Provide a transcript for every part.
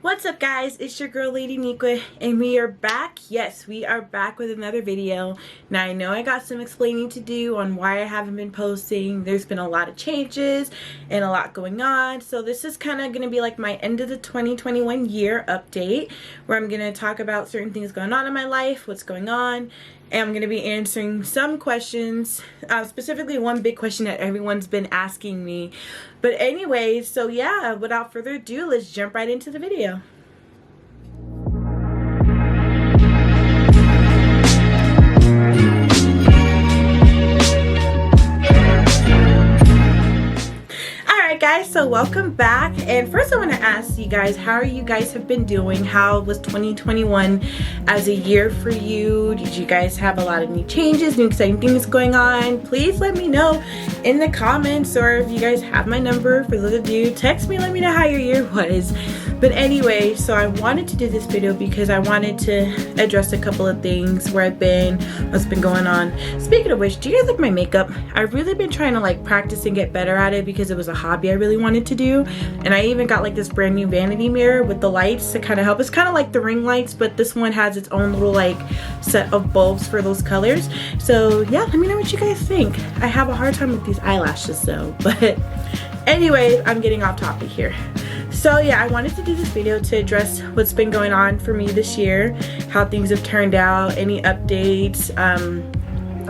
What's up, guys? It's your girl Lady Niqua, and we are back. Yes, we are back with another video. Now I know I got some explaining to do on why I haven't been posting. There's been a lot of changes and a lot going on, so this is kind of going to be like my end of the 2021 year update, where I'm going to talk about certain things going on in my life, what's going on, and I'm going to be answering some questions, specifically one big question that everyone's been asking me. But anyway, so yeah, without further ado, let's jump right into the video. Guys, so welcome back, and first I want to ask you guys, how you guys have been doing? How was 2021 as a year for you? Did you guys have a lot of new changes, new exciting things going on? Please let me know in the comments, or if you guys have my number, for those of you, text me, let me know how your year was. But anyway, so I wanted to do this video because I wanted to address a couple of things, where I've been, what's been going on. Speaking of which, do you guys like my makeup? I've really been trying to like practice and get better at it because it was a hobby I really wanted to do. And I even got like this brand new vanity mirror with the lights to kind of help. It's kind of like the ring lights, but this one has its own little like set of bulbs for those colors. So yeah, let me know what you guys think. I have a hard time with these eyelashes though, but anyway, I'm getting off topic here. So yeah, I wanted to do this video to address what's been going on for me this year, how things have turned out, any updates,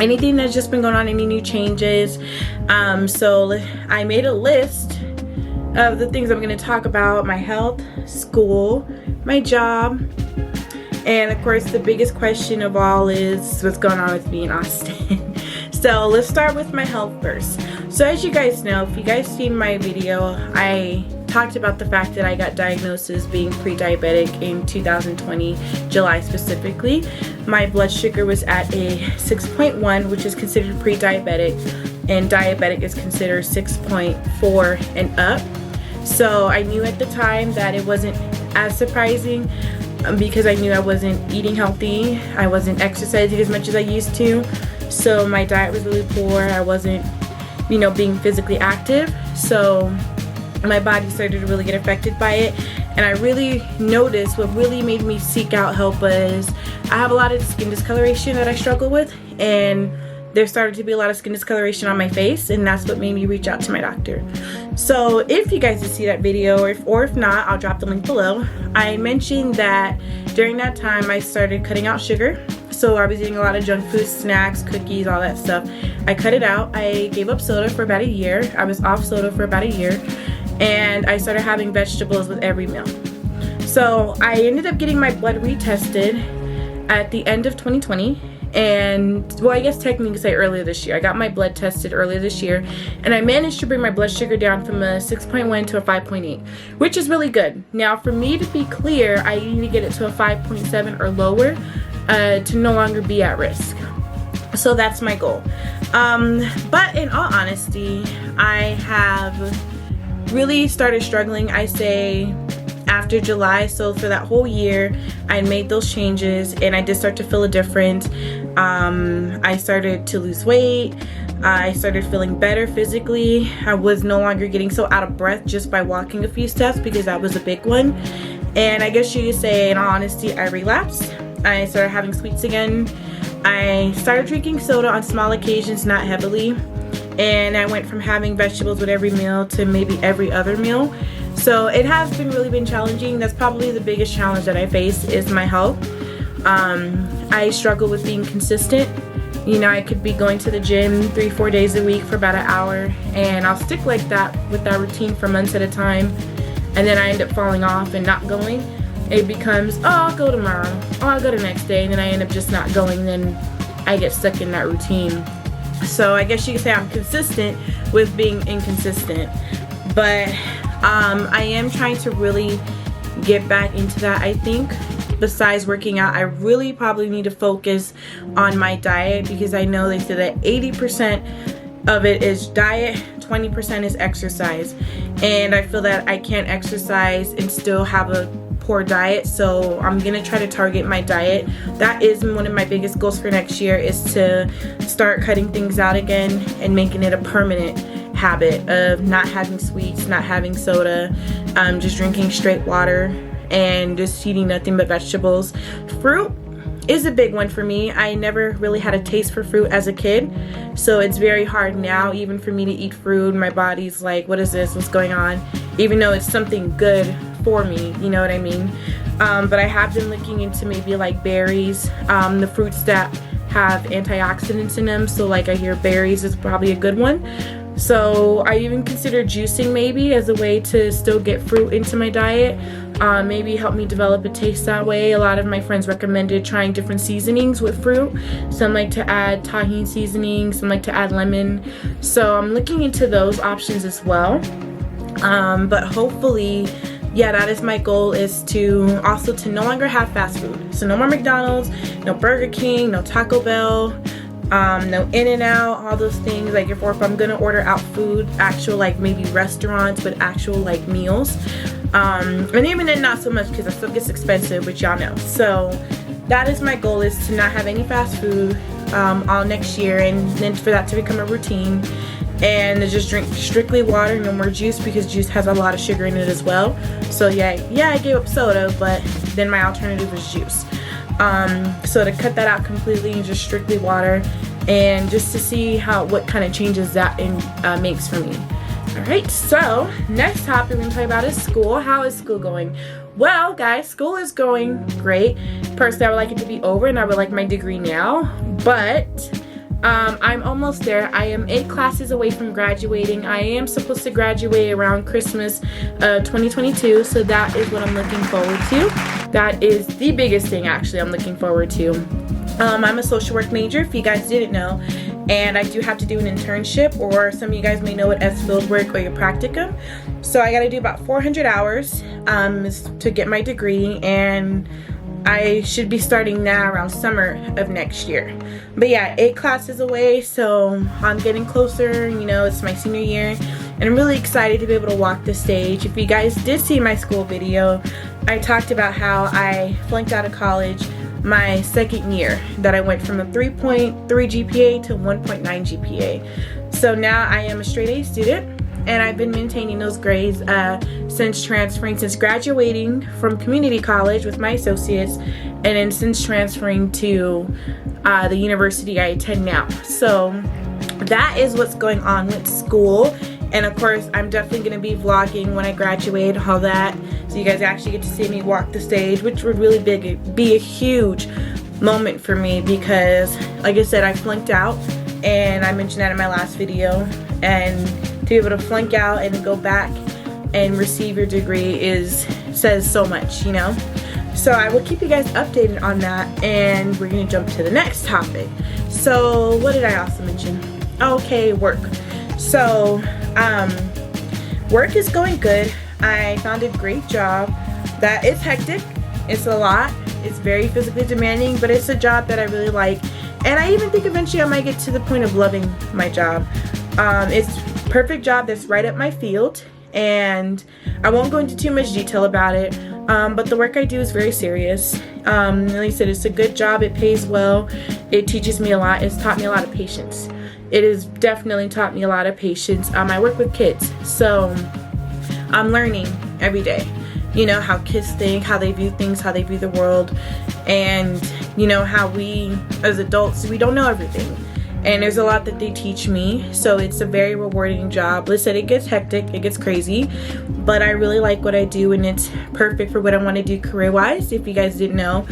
anything that's just been going on, any new changes. So I made a list of the things I'm going to talk about: my health, school, my job, and of course the biggest question of all is what's going on with me in Austin. So let's start with my health first. So as you guys know, if you guys seen my video, I talked about the fact that I got diagnosed as being pre-diabetic in 2020, July specifically. My blood sugar was at a 6.1, which is considered pre-diabetic, and diabetic is considered 6.4 and up. So I knew at the time that it wasn't as surprising, because I knew I wasn't eating healthy, I wasn't exercising as much as I used to, so my diet was really poor. I wasn't, being physically active, so my body started to really get affected by it. And I really noticed what really made me seek out help was I have a lot of skin discoloration that I struggle with, and there started to be a lot of skin discoloration on my face, and that's what made me reach out to my doctor. So if you guys did see that video, or if not, I'll drop the link below. I mentioned that during that time I started cutting out sugar. So I was eating a lot of junk food, snacks, cookies, all that stuff. I cut it out. I gave up soda for about a year. I was off soda for about a year. And I started having vegetables with every meal. So I ended up getting my blood retested at the end of 2020. And, well, I guess technically you could say earlier this year. I got my blood tested earlier this year, and I managed to bring my blood sugar down from a 6.1 to a 5.8, which is really good. Now, for me to be clear, I need to get it to a 5.7 or lower to no longer be at risk. So that's my goal. But in all honesty, I have really started struggling, I say, after July. So for that whole year I made those changes, and I did start to feel a difference. I started to lose weight. I started feeling better physically. I was no longer getting so out of breath just by walking a few steps, because that was a big one. And I guess you could say, in all honesty, I relapsed. I started having sweets again. I started drinking soda on small occasions, not heavily. And I went from having vegetables with every meal to maybe every other meal. So it has really been challenging. That's probably the biggest challenge that I face, is my health. I struggle with being consistent. I could be going to the gym 3-4 days a week for about an hour, and I'll stick like that with that routine for months at a time, and then I end up falling off and not going. It becomes, oh, I'll go tomorrow, oh, I'll go the next day, and then I end up just not going. Then I get stuck in that routine. So I guess you could say I'm consistent with being inconsistent. But I am trying to really get back into that. I think besides working out, I really probably need to focus on my diet, because I know they say that 80% of it is diet, 20% is exercise. And I feel that I can't exercise and still have a poor diet, so I'm gonna try to target my diet. That is one of my biggest goals for next year, is to start cutting things out again and making it a permanent habit of not having sweets, not having soda, just drinking straight water and just eating nothing but vegetables. Fruit is a big one for me. I never really had a taste for fruit as a kid, so it's very hard now even for me to eat fruit. My body's like, what is this? What's going on? Even though it's something good for me, you know what I mean? But I have been looking into maybe like berries, the fruits that have antioxidants in them. So like I hear berries is probably a good one. So I even consider juicing maybe as a way to still get fruit into my diet. Maybe help me develop a taste that way. A lot of my friends recommended trying different seasonings with fruit. Some like to add tahini seasoning, some like to add lemon. So I'm looking into those options as well. But hopefully, yeah, that is my goal, is to also to no longer have fast food. So no more McDonald's, no Burger King, no Taco Bell, no In-N-Out, all those things. Like if I'm gonna order out food, actual like maybe restaurants, but actual like meals. And even then not so much, because that stuff gets expensive, which y'all know. So that is my goal, is to not have any fast food all next year, and then for that to become a routine, and to just drink strictly water, no more juice, because juice has a lot of sugar in it as well. So yeah, I gave up soda, but then my alternative is juice. So to cut that out completely and just strictly water, and just to see what kind of changes that makes for me. Alright, so next topic we're going to talk about is school. How is school going? Well, guys, school is going great. Personally, I would like it to be over, and I would like my degree now, but I'm almost there. I am 8 classes away from graduating. I am supposed to graduate around Christmas 2022, so that is what I'm looking forward to. That is the biggest thing, actually, I'm looking forward to. I'm a social work major, if you guys didn't know, and I do have to do an internship, or some of you guys may know it as field work or your practicum. So I got to do about 400 hours to get my degree, and I should be starting now around summer of next year. But yeah, 8 classes away, so I'm getting closer. You know, it's my senior year, and I'm really excited to be able to walk the stage. If you guys did see my school video, I talked about how I flunked out of college my second year, that I went from a 3.3 GPA to 1.9 GPA. So now I am a straight A student, and I've been maintaining those grades since graduating from community college with my associates, and then since transferring to the university I attend now. So that is what's going on with school. And of course, I'm definitely going to be vlogging when I graduate, all that, so you guys actually get to see me walk the stage, which would really be a huge moment for me, because like I said, I flunked out, and I mentioned that in my last video, and to be able to flunk out and go back and receive your degree says so much, you know. So I will keep you guys updated on that, and we're going to jump to the next topic. So what did I also mention? Okay, work. So work is going good. I found a great job that is hectic. It's a lot. It's very physically demanding, but it's a job that I really like, and I even think eventually I might get to the point of loving my job. It's a perfect job that's right up my field, and I won't go into too much detail about it, but the work I do is very serious. Like I said, it's a good job. It pays well. It teaches me a lot. It's taught me a lot of patience. It has definitely taught me a lot of patience. I work with kids, so I'm learning every day. You know, how kids think, how they view things, how they view the world, and you know how we as adults, we don't know everything, and there's a lot that they teach me. So it's a very rewarding job. Listen, it gets hectic, it gets crazy, but I really like what I do, and it's perfect for what I want to do career-wise. If you guys didn't know,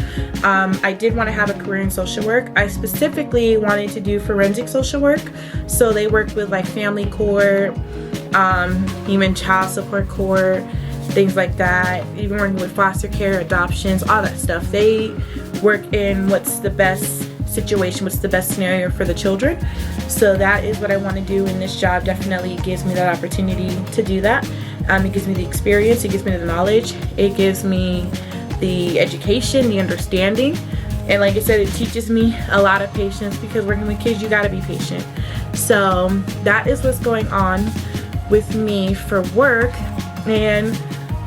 I did want to have a career in social work. I specifically wanted to do forensic social work, so they work with like family court, even child support court, things like that, even working with foster care, adoptions, all that stuff. They work in what's the best situation, what's the best scenario for the children. So that is what I want to do, and this job definitely gives me that opportunity to do that. It gives me the experience, it gives me the knowledge, it gives me the education, the understanding, and like I said, it teaches me a lot of patience, because working with kids, you gotta be patient. So that is what's going on with me for work. And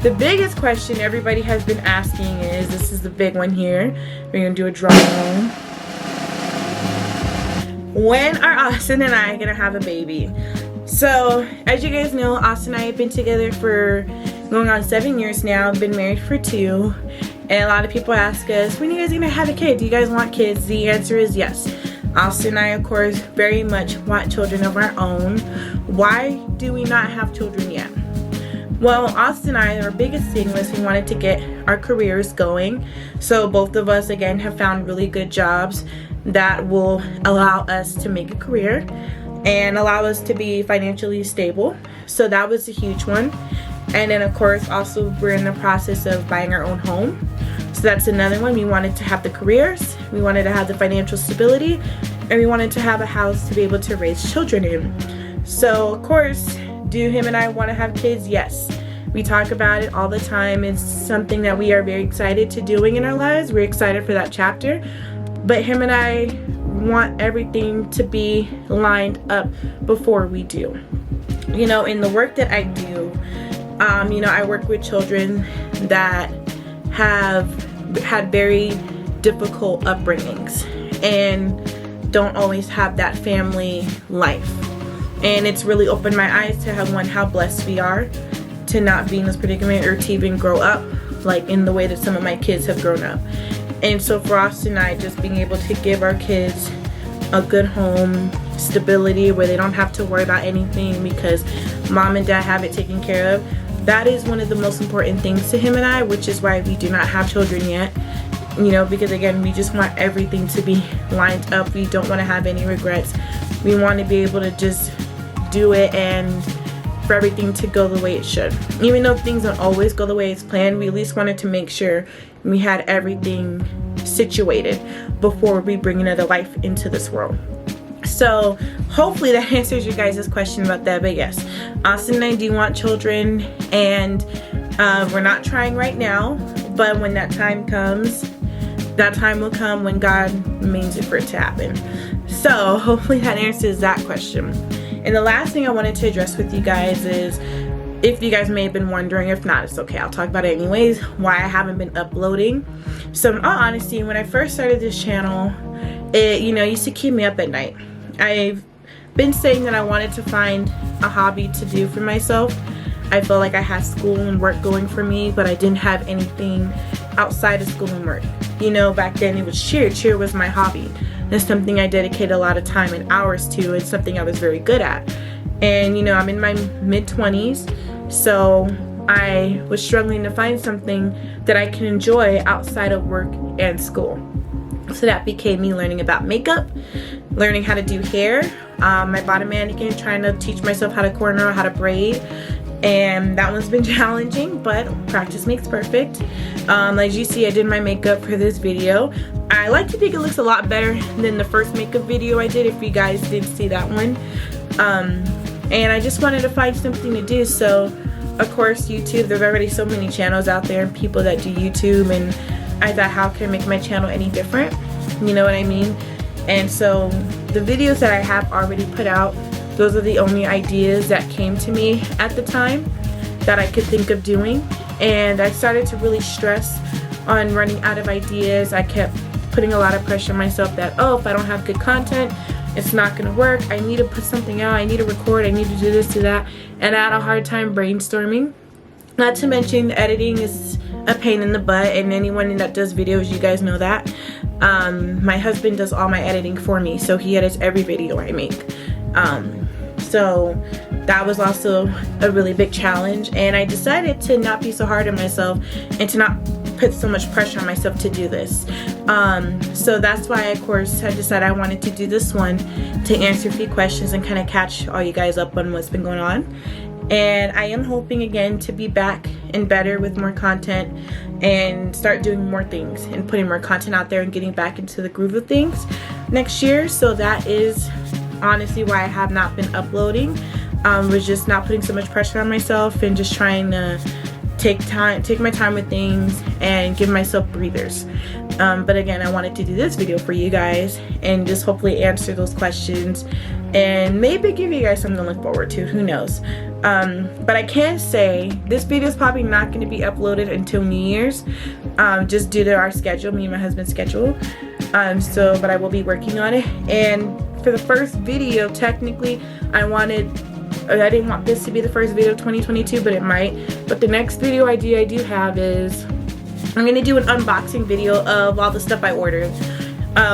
the biggest question everybody has been asking is, this is the big one here, we're gonna do a draw home. When are Austin and I gonna have a baby? So as you guys know, Austin and I have been together for going on 7 years now. Been married for 2. And a lot of people ask us, when are you guys gonna have a kid? Do you guys want kids? The answer is yes. Austin and I, of course, very much want children of our own. Why do we not have children yet? Well, Austin and I, our biggest thing was we wanted to get our careers going. So both of us, again, have found really good jobs that will allow us to make a career and allow us to be financially stable. So that was a huge one. And then, of course, also we're in the process of buying our own home. So that's another one. We wanted to have the careers, we wanted to have the financial stability, and we wanted to have a house to be able to raise children in. So, of course, do him and I want to have kids? Yes. We talk about it all the time. It's something that we are very excited to doing in our lives. We're excited for that chapter. But him and I want everything to be lined up before we do. You know, in the work that I do, you know, I work with children that have had very difficult upbringings and don't always have that family life. And it's really opened my eyes to how blessed we are to not be in this predicament or to even grow up like in the way that some of my kids have grown up. And so for Austin and I, just being able to give our kids a good home, stability where they don't have to worry about anything because mom and dad have it taken care of, that is one of the most important things to him and I, which is why we do not have children yet. You know, because again, we just want everything to be lined up. We don't want to have any regrets. We want to be able to just do it and for everything to go the way it should. Even though things don't always go the way it's planned, we at least wanted to make sure we had everything situated before we bring another life into this world. So hopefully that answers your guys' question about that. But yes, Austin and I do want children, and we're not trying right now, but when that time comes, that time will come when God means it for it to happen. So hopefully that answers that question. And the last thing I wanted to address with you guys is, if you guys may have been wondering, if not, it's okay, I'll talk about it anyways, why I haven't been uploading. So in all honesty, when I first started this channel, it, you know, used to keep me up at night. I've been saying that I wanted to find a hobby to do for myself. I felt like I had school and work going for me, but I didn't have anything outside of school and work. You know, back then it was cheer. Cheer was my hobby. That's something I dedicated a lot of time and hours to. It's something I was very good at. And you know, I'm in my mid-20s, so I was struggling to find something that I can enjoy outside of work and school. So that became me learning about makeup, learning how to do hair. I bought a mannequin, trying to teach myself how to cornrow, how to braid. And that one's been challenging, but practice makes perfect. As you see, I did my makeup for this video. I like to think it looks a lot better than the first makeup video I did, if you guys did see that one. And I just wanted to find something to do. So of course YouTube, there's already so many channels out there and people that do YouTube, and I thought, how can I make my channel any different? You know what I mean? And so the videos that I have already put out, those are the only ideas that came to me at the time that I could think of doing. And I started to really stress on running out of ideas. I kept putting a lot of pressure on myself that, oh, if I don't have good content, it's not gonna work. I need to put something out, I need to record, I need to do this, do that. And I had a hard time brainstorming. Not to mention editing is a pain in the butt, and anyone that does videos, you guys know that. My husband does all my editing for me, so he edits every video I make. So that was also a really big challenge, and I decided to not be so hard on myself and to not put so much pressure on myself to do this. So that's why, of course, I decided I wanted to do this one to answer a few questions and kind of catch all you guys up on what's been going on. And I am hoping again to be back and better with more content and start doing more things and putting more content out there and getting back into the groove of things next year. So that is honestly why I have not been uploading. Was just not putting so much pressure on myself and just trying to take my time with things and give myself breathers. But again, I wanted to do this video for you guys and just hopefully answer those questions and maybe give you guys something to look forward to. Who knows? But I can say this video is probably not going to be uploaded until New Year's, just due to our schedule, me and my husband's schedule. But I will be working on it. And for the first video, technically I wanted I didn't want this to be the first video of 2022, but it might. But the next video idea I do have is I'm gonna do an unboxing video of all the stuff I ordered.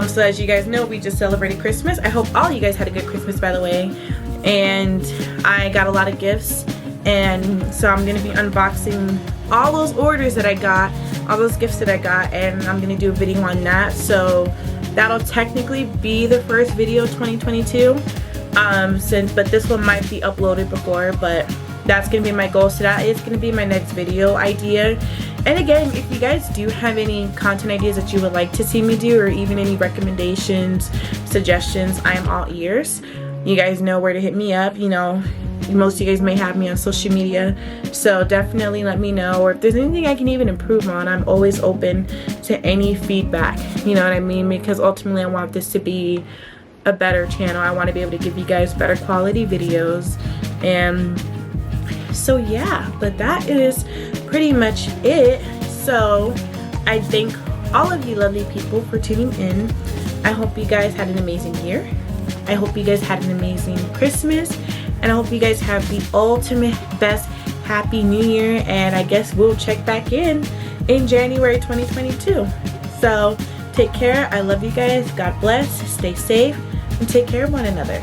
So as you guys know, we just celebrated Christmas. I hope all you guys had a good Christmas, by the way. And I got a lot of gifts, and so I'm gonna be unboxing all those orders that I got, all those gifts that I got, and I'm gonna do a video on that. So that'll technically be the first video of 2022, but this one might be uploaded before, but that's gonna be my goal. So that is gonna be my next video idea. And again, if you guys do have any content ideas that you would like to see me do, or even any recommendations, suggestions, I am all ears. You guys know where to hit me up. You know, most of you guys may have me on social media, so definitely let me know. Or if there's anything I can even improve on, I'm always open to any feedback, you know what I mean? Because ultimately I want this to be a better channel. I want to be able to give you guys better quality videos. And so yeah, but that is pretty much it. So I thank all of you lovely people for tuning in. I hope you guys had an amazing year. I hope you guys had an amazing Christmas, and I hope you guys have the ultimate best happy new year. And I guess we'll check back in January 2022. So take care. I love you guys. God bless. Stay safe and take care of one another.